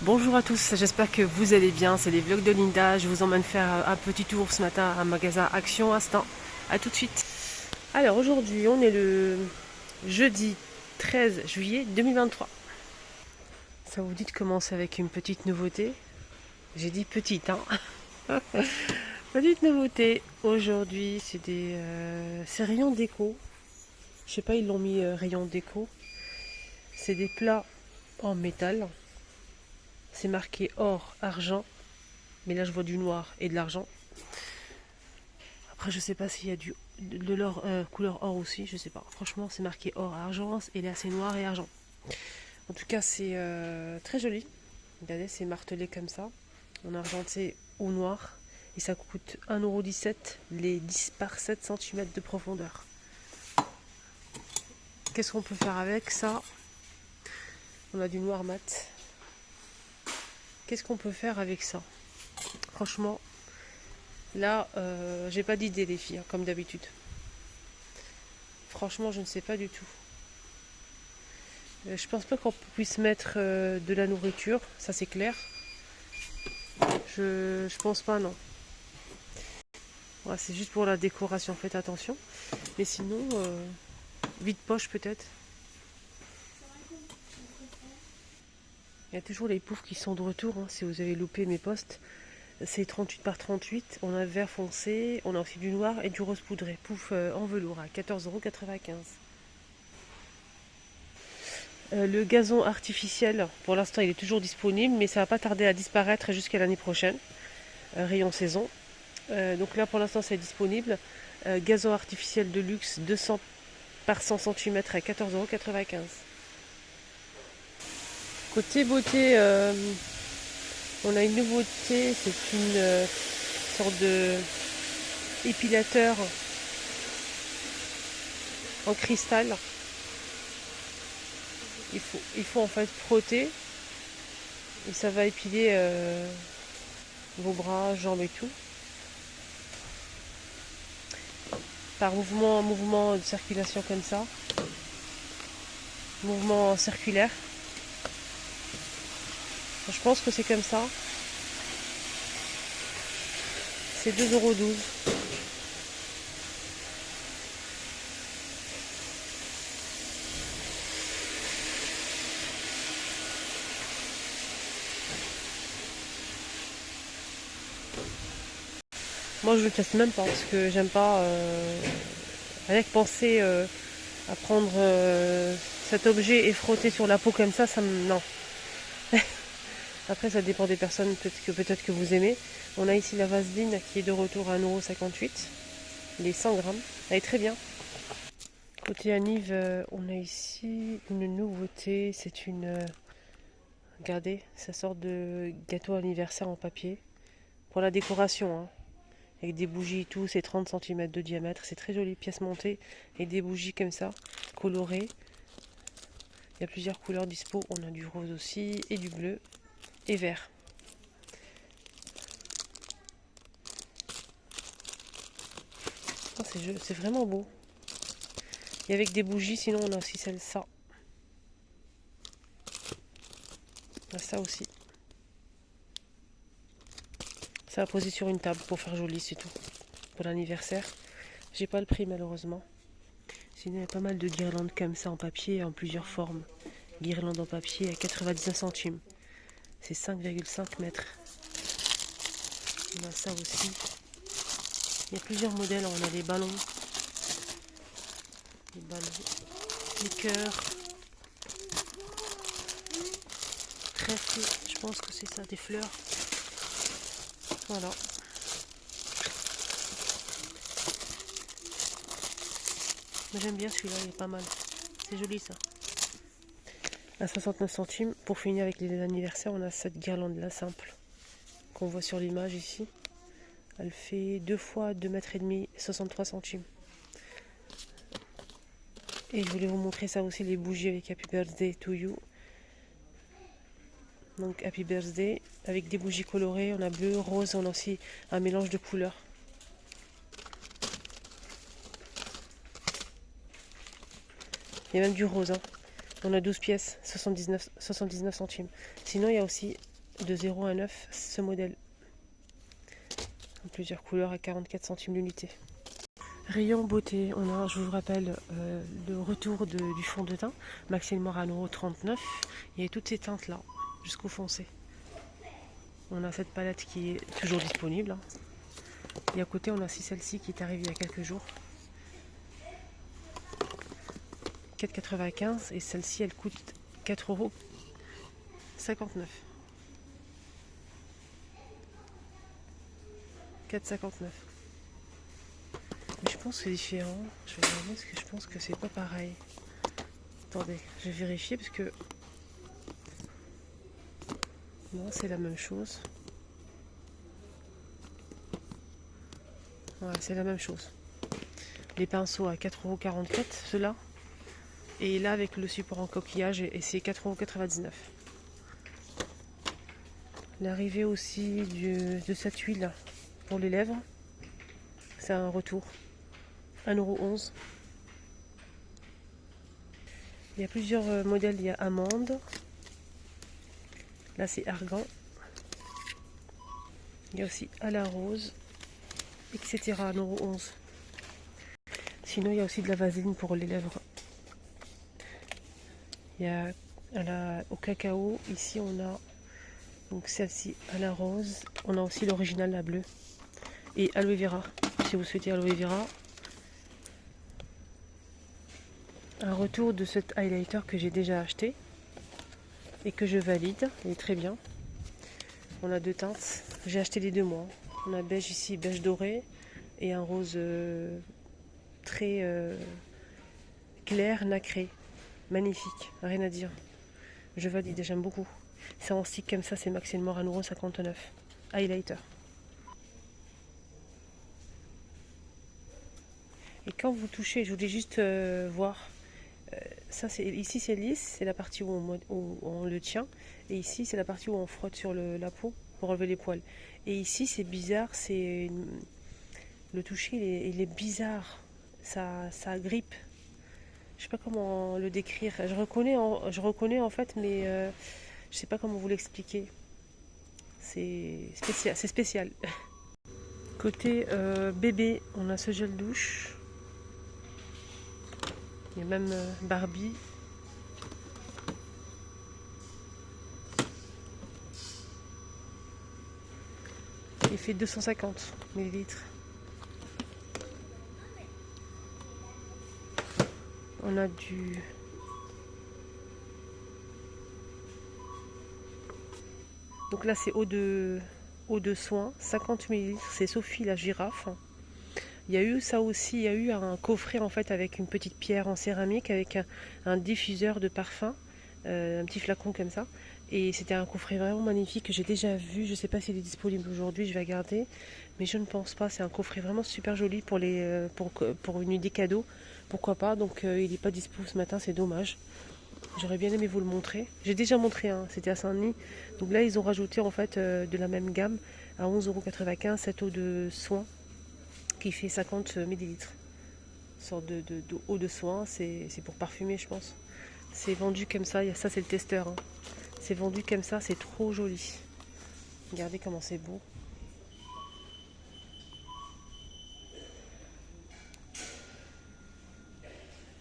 Bonjour à tous, j'espère que vous allez bien, c'est les vlogs de Linda, je vous emmène faire un petit tour ce matin à un magasin Action Instant. A tout de suite. Alors aujourd'hui on est le jeudi 13 juillet 2023. Ça vous dit de commencer avec une petite nouveauté? J'ai dit petite hein. Petite nouveauté, aujourd'hui c'est rayon déco. Je sais pas, ils l'ont mis rayon déco. C'est des plats en métal. C'est marqué or, argent. Mais là je vois du noir et de l'argent. Après je sais pas s'il y a de l'or couleur or aussi, je sais pas. Franchement c'est marqué or argent et là c'est noir et argent. En tout cas c'est très joli. Regardez, c'est martelé comme ça, en argenté ou noir. Et ça coûte 1,17 € les 10 par 7 cm de profondeur. Qu'est-ce qu'on peut faire avec ça? On a du noir mat. Qu'est-ce qu'on peut faire avec ça? Franchement, là, j'ai pas d'idée les filles, hein, comme d'habitude. Franchement, je ne sais pas du tout. Je pense pas qu'on puisse mettre de la nourriture, ça c'est clair. Je pense pas, non. Voilà, c'est juste pour la décoration, faites attention. Mais sinon, vide-poche peut-être. Il y a toujours les poufs qui sont de retour, hein, si vous avez loupé mes posts. C'est 38 par 38, on a vert foncé, on a aussi du noir et du rose poudré. Pouf en velours à 14,95 €. Le gazon artificiel, pour l'instant il est toujours disponible, mais ça va pas tarder à disparaître jusqu'à l'année prochaine. Rayon saison. Donc là pour l'instant c'est disponible. Gazon artificiel de luxe 200 par 100 cm à 14,95 €. Côté beauté, on a une nouveauté, c'est une sorte de épilateur en cristal. Il faut en fait frotter et ça va épiler vos bras, jambes et tout. Par mouvement de circulation comme ça. Mouvement circulaire. Je pense que c'est comme ça. C'est 2,12 €. Moi je le teste même pas parce que j'aime pas rien que penser à prendre cet objet et frotter sur la peau comme ça me. Non. Après ça dépend des personnes peut-être que vous aimez. On a ici la vaseline qui est de retour à 1,58 €. Les 100 grammes. Elle est très bien. Côté Anive, on a ici une nouveauté. C'est une. Regardez, ça sort de gâteau anniversaire en papier. Pour la décoration, hein. Avec des bougies et tout, c'est 30 cm de diamètre. C'est très joli, pièce montée. Et des bougies comme ça, colorées. Il y a plusieurs couleurs dispo. On a du rose aussi, et du bleu, et vert. Oh, c'est vraiment beau. Et avec des bougies, sinon on a aussi ça. On a ça aussi. Ça va poser sur une table pour faire joli, c'est tout. Pour l'anniversaire. J'ai pas le prix malheureusement. Sinon il y a pas mal de guirlandes comme ça en papier, en plusieurs formes. Guirlande en papier à 99 centimes. C'est 5,5 mètres. On a ça aussi. Il y a plusieurs modèles, on a les ballons, les cœurs, trèfle, je pense que c'est ça, des fleurs. Voilà. Mais j'aime bien celui-là, il est pas mal. C'est joli ça. À 69 centimes, pour finir avec les anniversaires, on a cette guirlande là simple qu'on voit sur l'image ici. Elle fait 2 fois 2,5 m, 63 centimes. Et je voulais vous montrer ça aussi, les bougies avec Happy Birthday to You. Donc Happy Birthday avec des bougies colorées, on a bleu, rose, on a aussi un mélange de couleurs. Il y a même du rose, hein. On a 12 pièces, 79 centimes. Sinon il y a aussi de 0 à 9, ce modèle. En plusieurs couleurs à 44 centimes l'unité. Rayon beauté, on a, je vous rappelle, le retour du fond de teint, Maxime Morano 39. Il y a toutes ces teintes là, jusqu'au foncé. On a cette palette qui est toujours disponible. Hein. Et à côté, on a aussi celle-ci qui est arrivée il y a quelques jours. 4,95 et celle-ci, elle coûte 4,59 €. 4,59 €. Mais je pense que c'est différent. Je vais regarder parce que je pense que c'est pas pareil. Attendez, je vais vérifier parce que... Non, c'est la même chose. Ouais, c'est la même chose. Les pinceaux à 4,44 €, ceux-là. Et là, avec le support en coquillage, et c'est 4,99 €. L'arrivée aussi de cette huile pour les lèvres, c'est un retour. 1,11 €. Il y a plusieurs modèles. Il y a amande. Là, c'est argan. Il y a aussi à la rose, etc. 1,11 €. Sinon, il y a aussi de la vaseline pour les lèvres. Il y a au cacao. Ici, on a donc celle-ci à la rose. On a aussi l'original, la bleue. Et aloe vera. Si vous souhaitez aloe vera. Un retour de cet highlighter que j'ai déjà acheté et que je valide. Il est très bien. On a deux teintes. J'ai acheté les deux moi. On a beige ici, beige doré. Et un rose très clair, nacré. Magnifique. Rien à dire. Je valide, j'aime beaucoup. C'est en stick comme ça, c'est Maxime Morano 59. Highlighter. Et quand vous touchez, je voulais juste voir. Ça, ici c'est lisse, c'est la partie où on le tient. Et ici c'est la partie où on frotte sur la peau pour enlever les poils. Et ici c'est bizarre, le toucher il est bizarre. Ça grippe. Je sais pas comment le décrire. Je reconnais en fait, mais je sais pas comment vous l'expliquer. C'est spécial. Côté bébé, on a ce gel douche. Il y a même Barbie. Il fait 250 ml. On a du... Donc là c'est eau de soin, 50 ml. C'est Sophie la girafe. Il y a eu ça aussi, il y a eu un coffret en fait avec une petite pierre en céramique avec un diffuseur de parfum, un petit flacon comme ça. Et c'était un coffret vraiment magnifique que j'ai déjà vu. Je ne sais pas s'il est disponible aujourd'hui, je vais regarder. Mais je ne pense pas. C'est un coffret vraiment super joli pour une idée cadeau. Pourquoi pas. Donc il n'est pas dispo ce matin, c'est dommage. J'aurais bien aimé vous le montrer. J'ai déjà montré, hein, c'était à Saint-Denis. Donc là, ils ont rajouté en fait de la même gamme à 11,95 € cette eau de soin qui fait 50 ml. Une sorte de eau de soin, c'est pour parfumer, je pense. C'est vendu comme ça. Ça, c'est le testeur. Hein. C'est vendu comme ça, c'est trop joli. Regardez comment c'est beau.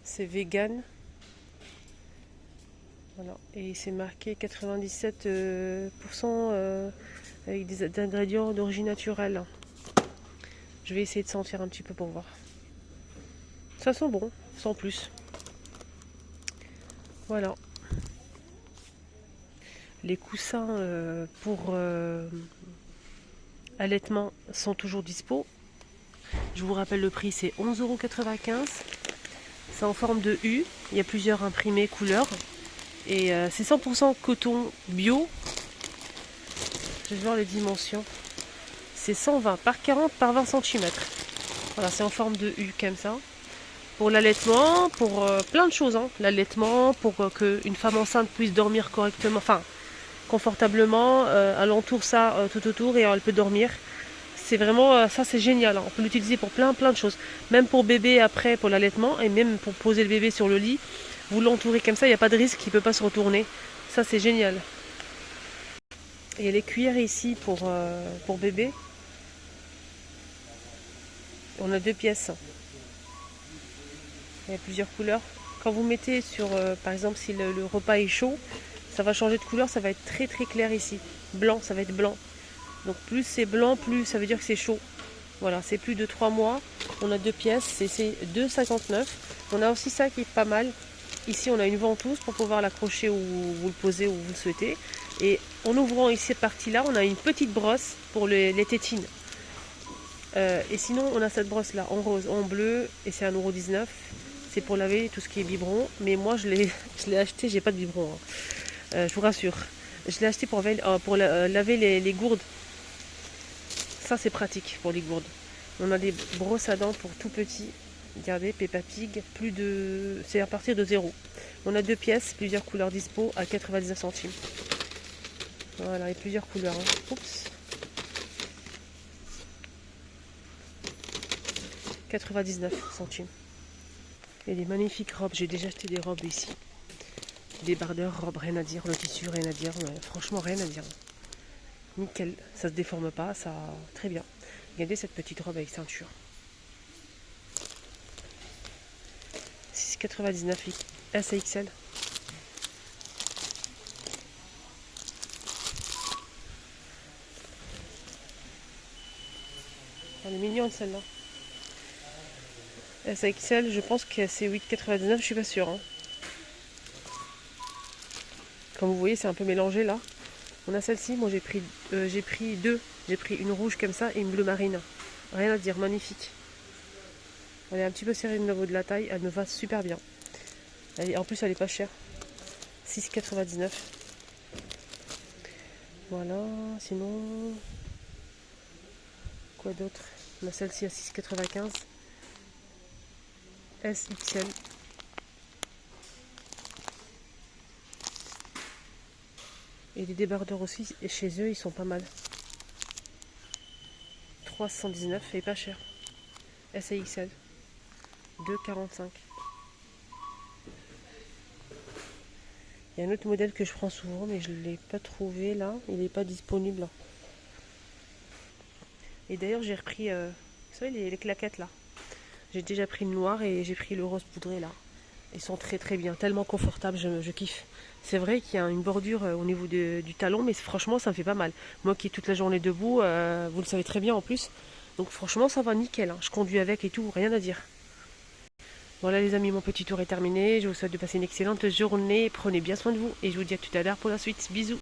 C'est vegan. Voilà. Et c'est marqué 97% avec des ingrédients d'origine naturelle. Je vais essayer de sentir un petit peu pour voir. Ça sent bon, sans plus. Voilà. Les coussins pour allaitement sont toujours dispo. Je vous rappelle le prix, c'est 11,95 €. C'est en forme de U. Il y a plusieurs imprimés couleurs. Et c'est 100% coton bio. Je vais voir les dimensions. C'est 120 par 40 par 20 cm. Voilà, c'est en forme de U comme ça. Pour l'allaitement, pour plein de choses. Hein. L'allaitement, pour qu'une femme enceinte puisse dormir correctement, enfin confortablement. Elle entoure ça tout autour et elle peut dormir. C'est vraiment, ça c'est génial. Hein. On peut l'utiliser pour plein de choses. Même pour bébé après, pour l'allaitement. Et même pour poser le bébé sur le lit. Vous l'entourez comme ça, il n'y a pas de risque qu'il ne peut pas se retourner. Ça c'est génial. Il y a les cuillères ici pour bébé. On a 2 pièces. Il y a plusieurs couleurs. Quand vous mettez sur, par exemple, si le repas est chaud, ça va changer de couleur, ça va être très très clair ici. Blanc, ça va être blanc. Donc plus c'est blanc, plus ça veut dire que c'est chaud. Voilà, c'est plus de 3 mois. On a 2 pièces, c'est 2,59. On a aussi ça qui est pas mal. Ici, on a une ventouse pour pouvoir l'accrocher où vous le posez, où vous le souhaitez. Et en ouvrant ici cette partie-là, on a une petite brosse pour les tétines. Et sinon, on a cette brosse-là en rose, en bleu, et c'est 1,19 €. C'est pour laver tout ce qui est biberon. Mais moi, je l'ai acheté, j'ai pas de biberon. Hein. Je vous rassure. Je l'ai acheté pour laver les gourdes. Ça, c'est pratique pour les gourdes. On a des brosses à dents pour tout petit. Regardez, Peppa Pig, c'est à partir de 0. On a 2 pièces, plusieurs couleurs dispo à 99 centimes. Voilà, et plusieurs couleurs. Hein. Oups. 99 centimes. Et des magnifiques robes. J'ai déjà acheté des robes ici. Débardeur, robe, rien à dire. Le tissu, rien à dire. Franchement, rien à dire. Nickel. Ça se déforme pas. Ça, très bien. Regardez cette petite robe avec ceinture. 6,99 S et XL. Elle est mignonne celle-là. S et XL, je pense que c'est 8,99, je suis pas sûre. Hein. Comme vous voyez, c'est un peu mélangé là. On a celle-ci, moi j'ai pris 2. J'ai pris une rouge comme ça et une bleu marine. Rien à dire, magnifique. Elle est un petit peu serrée au niveau de la taille, elle me va super bien. En plus, elle est pas chère. 6,99. Voilà, sinon... Quoi d'autre? On a celle-ci à 6,95. SXL. Et les débardeurs aussi, et chez eux, ils sont pas mal. 319 et pas cher. S et XL. 2,45. Il y a un autre modèle que je prends souvent, mais je ne l'ai pas trouvé là. Il n'est pas disponible. Et d'ailleurs, j'ai repris, vous savez, les claquettes là. J'ai déjà pris le noir et j'ai pris le rose poudré là. Ils sont très très bien, tellement confortables, je kiffe. C'est vrai qu'il y a une bordure au niveau du talon, mais franchement, ça me fait pas mal. Moi qui est toute la journée debout, vous le savez très bien en plus. Donc franchement, ça va nickel. Hein. Je conduis avec et tout, rien à dire. Voilà les amis, mon petit tour est terminé. Je vous souhaite de passer une excellente journée. Prenez bien soin de vous et je vous dis à tout à l'heure pour la suite. Bisous.